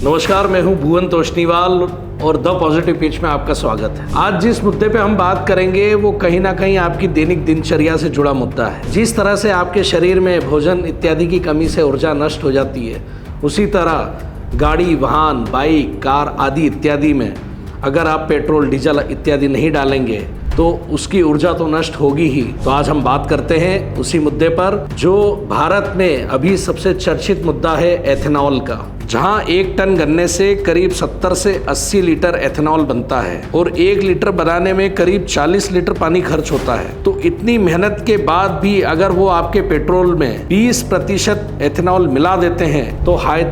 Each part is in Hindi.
नमस्कार, मैं हूं भुवन तोष्णीवाल और द पॉजिटिव पिच में आपका स्वागत है। आज जिस मुद्दे पे हम बात करेंगे वो कहीं ना कहीं आपकी दैनिक दिनचर्या से जुड़ा मुद्दा है। जिस तरह से आपके शरीर में भोजन इत्यादि की कमी से ऊर्जा नष्ट हो जाती है, उसी तरह गाड़ी, वाहन, बाइक, कार आदि इत्यादि में अगर आप पेट्रोल, डीजल इत्यादि नहीं डालेंगे तो उसकी ऊर्जा तो नष्ट होगी ही। तो आज हम बात करते हैं उसी मुद्दे पर जो भारत में अभी सबसे चर्चित मुद्दा है, एथेनॉल का। जहां 1 टन गन्ने से करीब 70 से 80 लीटर एथेनॉल बनता है और 1 लीटर बनाने में करीब 40 लीटर पानी खर्च होता है। तो इतनी मेहनत के बाद भी अगर वो आपके पेट्रोल में 20% एथेनॉल मिला देते हैं तो हाय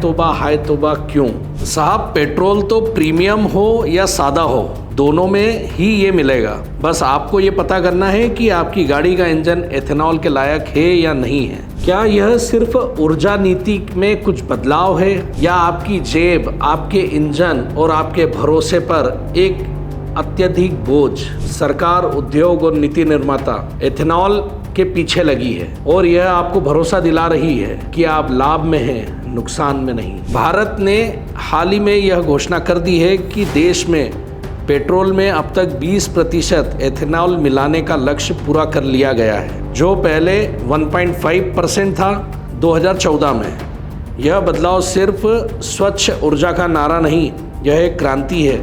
तौबा क्यों? साहब, पेट्रोल तो प्रीमियम हो या सादा हो, दोनों में ही ये मिलेगा। बस आपको ये पता करना है कि आपकी गाड़ी का इंजन एथेनॉल के लायक है या नहीं है। क्या यह सिर्फ ऊर्जा नीति में कुछ बदलाव है या आपकी जेब, आपके इंजन और आपके भरोसे पर एक अत्यधिक बोझ? सरकार, उद्योग और नीति निर्माता एथेनॉल के पीछे लगी है और यह आपको भरोसा दिला रही है कि आप लाभ में हैं, नुकसान में नहीं। भारत ने हाल ही में यह घोषणा कर दी है कि देश में पेट्रोल में अब तक 20% एथेनॉल मिलाने का लक्ष्य पूरा कर लिया गया है, जो पहले 1.5% था 2014 में। यह बदलाव सिर्फ स्वच्छ ऊर्जा का नारा नहीं, यह एक क्रांति है।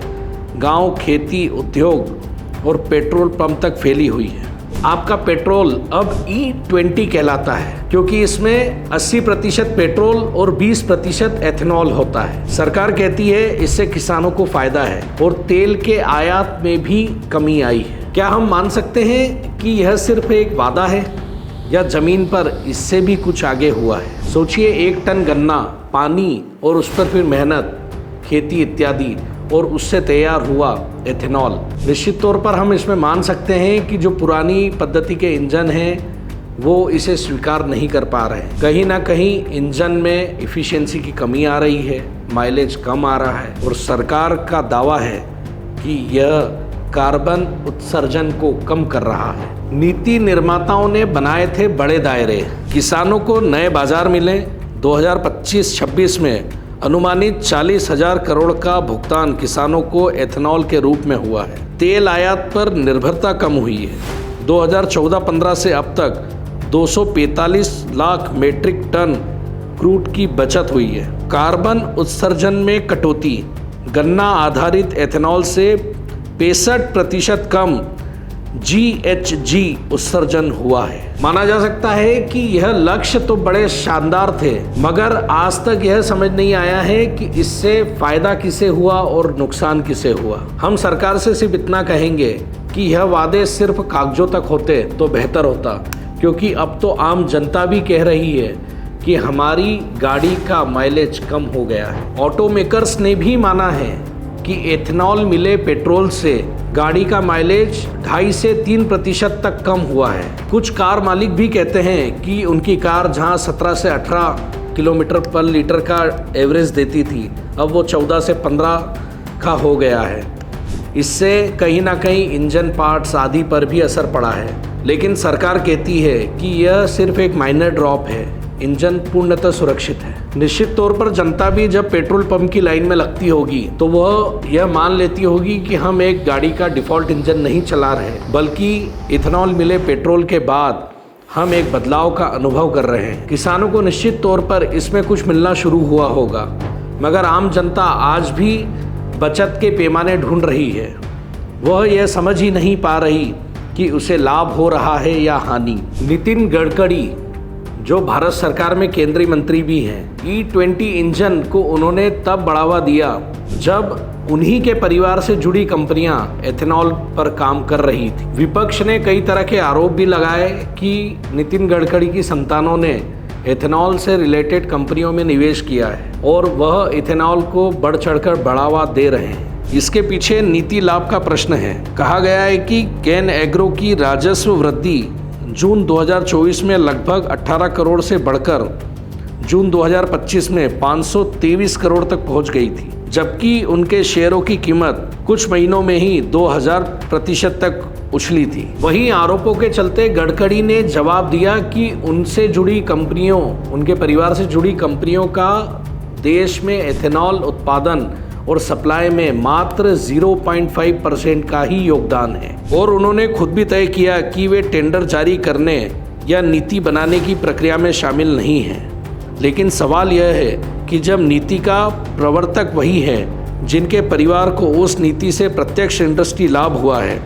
गांव, खेती, उद्योग और पेट्रोल पंप तक फैली हुई है। आपका पेट्रोल अब E20 कहलाता है क्योंकि इसमें 80% पेट्रोल और 20% एथेनॉल होता है। सरकार कहती है इससे किसानों को फायदा है और तेल के आयात में भी कमी आई है। क्या हम मान सकते हैं कि यह सिर्फ एक वादा है या जमीन पर इससे भी कुछ आगे हुआ है? सोचिए, 1 टन गन्ना, पानी और उस पर फिर मेहनत, खेती इत्यादि, और उससे तैयार हुआ एथेनॉल। निश्चित तौर पर हम इसमें मान सकते हैं कि जो पुरानी पद्धति के इंजन हैं वो इसे स्वीकार नहीं कर पा रहे हैं। कहीं ना कहीं इंजन में इफ़िशियंसी की कमी आ रही है, माइलेज कम आ रहा है और सरकार का दावा है कि यह कार्बन उत्सर्जन को कम कर रहा है। नीति निर्माताओं ने बनाए थे बड़े दायरे, किसानों को नए बाजार मिले। 2025-26 में अनुमानित 40,000 करोड़ का भुगतान किसानों को एथेनॉल के रूप में हुआ है। तेल आयात पर निर्भरता कम हुई है। 2014-15 से अब तक 245 लाख मीट्रिक टन क्रूड की बचत हुई है। कार्बन उत्सर्जन में कटौती, गन्ना आधारित एथेनॉल से 65% कम GHG उत्सर्जन हुआ है। माना जा सकता है कि यह लक्ष्य तो बड़े शानदार थे, मगर आज तक यह समझ नहीं आया है कि इससे फायदा किसे हुआ और नुकसान किसे हुआ। हम सरकार से सिर्फ इतना कहेंगे कि यह वादे सिर्फ कागजों तक होते तो बेहतर होता, क्योंकि अब तो आम जनता भी कह रही है कि हमारी गाड़ी का माइलेज कम हो गया है। ऑटोमेकर्स ने भी माना है कि एथेनॉल मिले पेट्रोल से गाड़ी का माइलेज 2.5 से 3% तक कम हुआ है। कुछ कार मालिक भी कहते हैं कि उनकी कार जहां 17 से 18 किलोमीटर पर लीटर का एवरेज देती थी, अब वो 14 से 15 का हो गया है। इससे कहीं ना कहीं इंजन पार्ट्स आदि पर भी असर पड़ा है, लेकिन सरकार कहती है कि यह सिर्फ एक माइनर ड्रॉप है, इंजन पूर्णतः सुरक्षित है। निश्चित तौर पर जनता भी जब पेट्रोल पंप की लाइन में लगती होगी तो वह यह मान लेती होगी कि हम एक गाड़ी का डिफ़ॉल्ट इंजन नहीं चला रहे, बल्कि इथेनॉल मिले पेट्रोल के बाद हम एक बदलाव का अनुभव कर रहे हैं। किसानों को निश्चित तौर पर इसमें कुछ मिलना शुरू हुआ होगा, मगर आम जनता आज भी बचत के पैमाने ढूंढ रही है। वह यह समझ ही नहीं पा रही कि उसे लाभ हो रहा है या हानि। नितिन गडकरी, जो भारत सरकार में केंद्रीय मंत्री भी हैं, E20 इंजन को उन्होंने तब बढ़ावा दिया जब उन्हीं के परिवार से जुड़ी कंपनियां एथेनॉल पर काम कर रही थी। विपक्ष ने कई तरह के आरोप भी लगाए कि नितिन गडकरी की संतानों ने एथेनॉल से रिलेटेड कंपनियों में निवेश किया है और वह इथेनॉल को बढ़ चढ़कर बढ़ावा दे रहे हैं। इसके पीछे नीति लाभ का प्रश्न है। कहा गया है कि कैन एग्रो की राजस्व वृद्धि जून 2024 में लगभग 18 करोड़ से बढ़कर जून 2025 में 523 करोड़ तक पहुंच गई थी, जबकि उनके शेयरों की कीमत कुछ महीनों में ही 2000% तक उछली थी। वहीं आरोपों के चलते गडकरी ने जवाब दिया कि उनसे जुड़ी कंपनियों, उनके परिवार से जुड़ी कंपनियों का देश में एथेनॉल उत्पादन और सप्लाई में मात्र 0.5% का ही योगदान है। और उन्होंने खुद भी तय किया कि वे टेंडर जारी करने या नीति बनाने की प्रक्रिया में शामिल नहीं हैं। लेकिन सवाल यह है कि जब नीति का प्रवर्तक वही है जिनके परिवार को उस नीति से प्रत्यक्ष इंडस्ट्री लाभ हुआ है,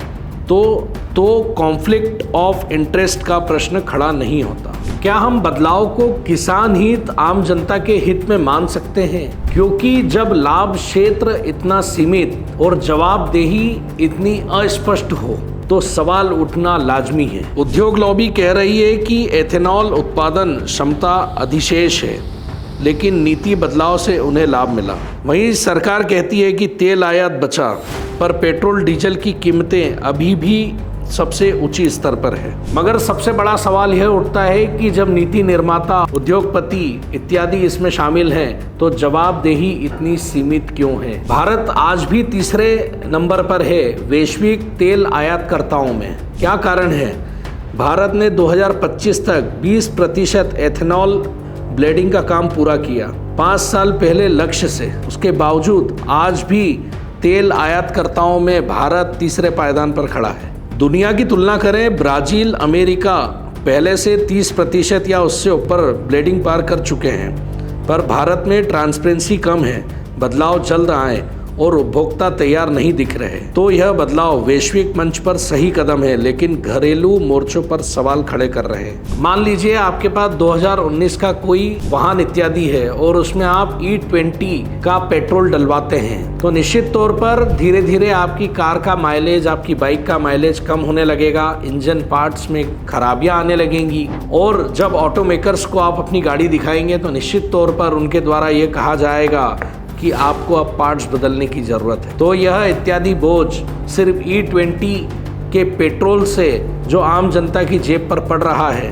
तो कॉन्फ्लिक्ट ऑफ इंटरेस्ट का प्रश्न खड़ा नहीं होता। क्या हम बदलाव को किसान हित, आम जनता के हित में मान सकते हैं? क्योंकि जब लाभ क्षेत्र इतना सीमित और जवाबदेही इतनी अस्पष्ट हो तो सवाल उठना लाजमी है। उद्योग लॉबी कह रही है कि एथेनॉल उत्पादन क्षमता अधिशेष है, लेकिन नीति बदलाव से उन्हें लाभ मिला। वहीं सरकार कहती है कि तेल आयात बचा, पर पेट्रोल डीजल की कीमतें अभी भी सबसे ऊंची स्तर पर है। मगर सबसे बड़ा सवाल यह उठता है कि जब नीति निर्माता, उद्योगपति इत्यादि इसमें शामिल हैं, तो जवाबदेही इतनी सीमित क्यों है? भारत आज भी तीसरे नंबर पर है वैश्विक तेल आयातकर्ताओं में। क्या कारण है? भारत ने 2025 तक 20% एथेनॉल ब्लेंडिंग का काम पूरा किया, 5 साल पहले लक्ष्य से। उसके बावजूद आज भी तेल आयातकर्ताओं में भारत तीसरे पायदान पर खड़ा है। दुनिया की तुलना करें, ब्राज़ील, अमेरिका पहले से 30% या उससे ऊपर ब्लेंडिंग पार कर चुके हैं, पर भारत में ट्रांसपेरेंसी कम है, बदलाव जल्द आए और उपभोक्ता तैयार नहीं दिख रहे। तो यह बदलाव वैश्विक मंच पर सही कदम है, लेकिन घरेलू मोर्चों पर सवाल खड़े कर रहे हैं। मान लीजिए आपके पास 2019 का कोई वाहन इत्यादि है और उसमें आप E20 का पेट्रोल डलवाते हैं, तो निश्चित तौर पर धीरे धीरे आपकी कार का माइलेज, आपकी बाइक का माइलेज कम होने लगेगा, इंजन पार्ट्स में खराबियां आने लगेंगी। और जब ऑटोमेकर्स को आप अपनी गाड़ी दिखाएंगे तो निश्चित तौर पर उनके द्वारा ये कहा जाएगा कि आपको अब पार्ट्स बदलने की ज़रूरत है। तो यह इत्यादि बोझ सिर्फ E20 के पेट्रोल से जो आम जनता की जेब पर पड़ रहा है,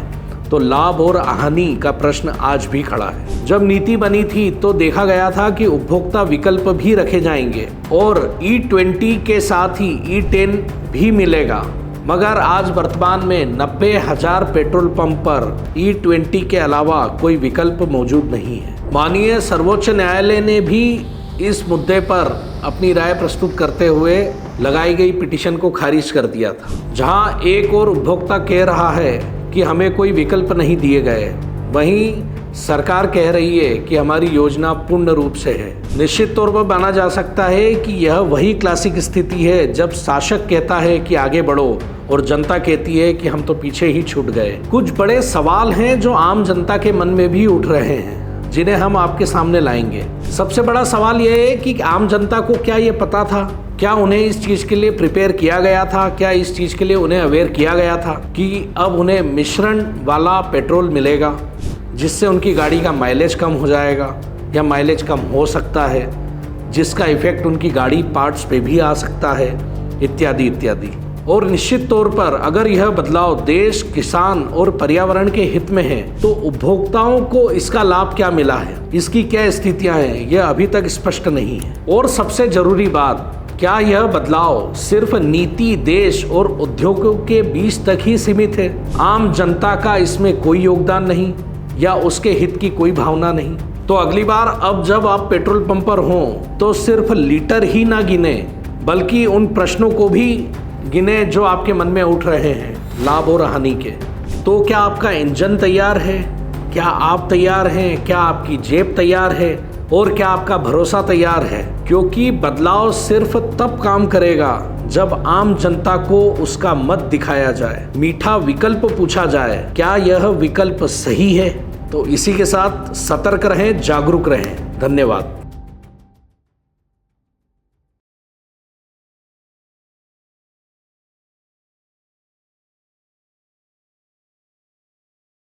तो लाभ और हानि का प्रश्न आज भी खड़ा है। जब नीति बनी थी तो देखा गया था कि उपभोक्ता विकल्प भी रखे जाएंगे और E20 के साथ ही E10 भी मिलेगा, मगर आज वर्तमान में 90,000 पेट्रोल पंप पर E20 के अलावा कोई विकल्प मौजूद नहीं है। माननीय सर्वोच्च न्यायालय ने भी इस मुद्दे पर अपनी राय प्रस्तुत करते हुए लगाई गई पिटीशन को खारिज कर दिया था, जहां एक और उपभोक्ता कह रहा है कि हमें कोई विकल्प नहीं दिए गए, वहीं सरकार कह रही है कि हमारी योजना पूर्ण रूप से है। निश्चित तौर पर माना जा सकता है कि यह वही क्लासिक स्थिति है जब शासक कहता है कि आगे बढ़ो और जनता कहती है कि हम तो पीछे ही छूट गए। कुछ बड़े सवाल हैं जो आम जनता के मन में भी उठ रहे हैं, जिन्हें हम आपके सामने लाएंगे। सबसे बड़ा सवाल यह है कि आम जनता को क्या ये पता था? क्या उन्हें इस चीज़ के लिए प्रिपेयर किया गया था? क्या इस चीज़ के लिए उन्हें अवेयर किया गया था कि अब उन्हें मिश्रण वाला पेट्रोल मिलेगा, जिससे उनकी गाड़ी का माइलेज कम हो जाएगा या माइलेज कम हो सकता है, जिसका इफेक्ट उनकी गाड़ी पार्ट्स पे भी आ सकता है, इत्यादि इत्यादि। और निश्चित तौर पर अगर यह बदलाव देश, किसान और पर्यावरण के हित में है, तो उपभोक्ताओं को इसका लाभ क्या मिला है, इसकी क्या स्थितियां हैं, यह अभी तक स्पष्ट नहीं है। और सबसे जरूरी बात, क्या यह बदलाव सिर्फ नीति, देश और उद्योगों के बीच तक ही सीमित है? आम जनता का इसमें कोई योगदान नहीं या उसके हित की कोई भावना नहीं? तो अगली बार अब जब आप पेट्रोल पंप पर हों तो सिर्फ लीटर ही ना गिने, बल्कि उन प्रश्नों को भी गिने जो आपके मन में उठ रहे हैं, लाभ और हानि के। तो क्या आपका इंजन तैयार है? क्या आप तैयार हैं? क्या आपकी जेब तैयार है? और क्या आपका भरोसा तैयार है? क्योंकि बदलाव सिर्फ तब काम करेगा जब आम जनता को उसका मत दिखाया जाए, मीठा विकल्प पूछा जाए, क्या यह विकल्प सही है? तो इसी के साथ सतर्क रहें, जागरूक रहें। धन्यवाद।